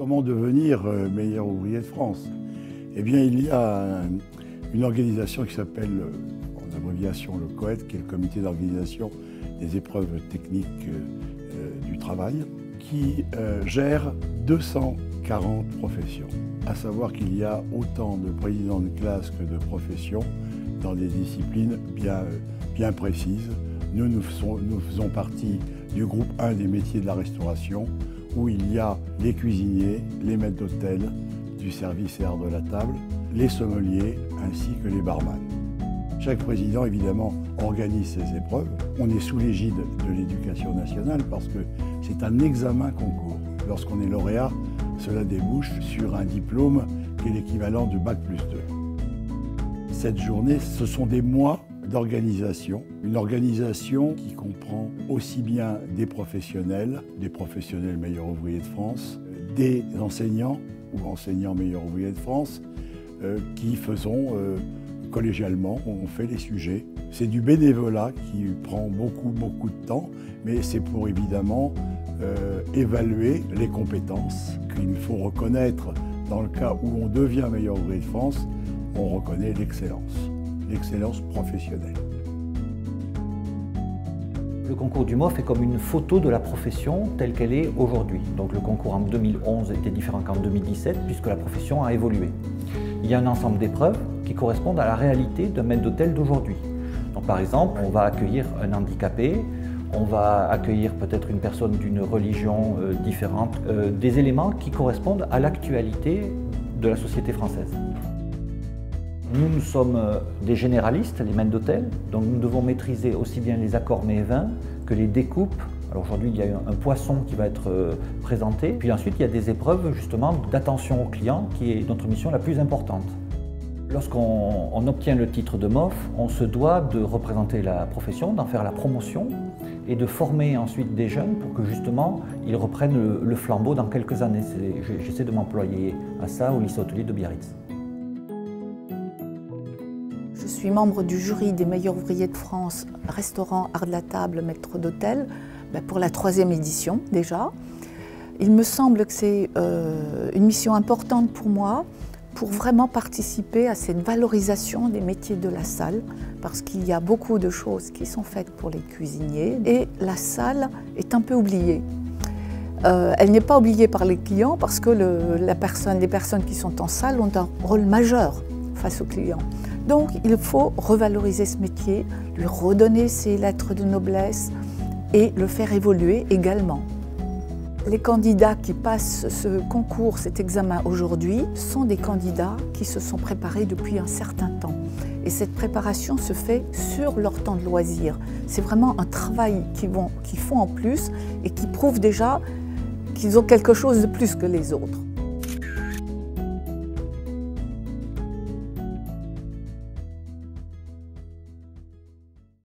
Comment devenir meilleur ouvrier de France? Eh bien, il y a une organisation qui s'appelle, en abréviation, le COET, qui est le Comité d'organisation des épreuves techniques du travail, qui gère 240 professions. À savoir qu'il y a autant de présidents de classe que de professions dans des disciplines bien précises. Nous faisons partie du groupe 1 des métiers de la restauration, où il y a les cuisiniers, les maîtres d'hôtel, du service et art de la table, les sommeliers ainsi que les barman. Chaque président, évidemment, organise ses épreuves. On est sous l'égide de l'Éducation nationale parce que c'est un examen concours. Lorsqu'on est lauréat, cela débouche sur un diplôme qui est l'équivalent du Bac+2. Cette journée, ce sont des mois d'organisation. Une organisation qui comprend aussi bien des professionnels meilleurs ouvriers de France, des enseignants ou enseignants meilleurs ouvriers de France, qui faisons collégialement, on fait les sujets. C'est du bénévolat qui prend beaucoup de temps, mais c'est pour évidemment évaluer les compétences qu'il faut reconnaître. Dans le cas où on devient meilleur ouvrier de France, on reconnaît l'excellence professionnelle. Le concours du MOF est comme une photo de la profession telle qu'elle est aujourd'hui. Donc le concours en 2011 était différent qu'en 2017 puisque la profession a évolué. Il y a un ensemble d'épreuves qui correspondent à la réalité d'un maître d'hôtel d'aujourd'hui. Donc par exemple, on va accueillir un handicapé, on va accueillir peut-être une personne d'une religion différente, des éléments qui correspondent à l'actualité de la société française. Nous sommes des généralistes, les maîtres d'hôtel, donc nous devons maîtriser aussi bien les accords mets et vins que les découpes. Alors aujourd'hui, il y a un poisson qui va être présenté, puis ensuite il y a des épreuves justement d'attention au client qui est notre mission la plus importante. Lorsqu'on obtient le titre de MOF, on se doit de représenter la profession, d'en faire la promotion et de former ensuite des jeunes pour que justement ils reprennent le flambeau dans quelques années. J'essaie de m'employer à ça au lycée hôtelier de Biarritz. Je suis membre du jury des meilleurs ouvriers de France, restaurant, art de la table, maître d'hôtel, pour la 3e édition déjà. Il me semble que c'est une mission importante pour moi pour vraiment participer à cette valorisation des métiers de la salle parce qu'il y a beaucoup de choses qui sont faites pour les cuisiniers et la salle est un peu oubliée. Elle n'est pas oubliée par les clients parce que les personnes qui sont en salle ont un rôle majeur face aux clients. Donc il faut revaloriser ce métier, lui redonner ses lettres de noblesse et le faire évoluer également. Les candidats qui passent ce concours, cet examen aujourd'hui, sont des candidats qui se sont préparés depuis un certain temps. Et cette préparation se fait sur leur temps de loisir. C'est vraiment un travail qu'ils font en plus et qui prouve déjà qu'ils ont quelque chose de plus que les autres.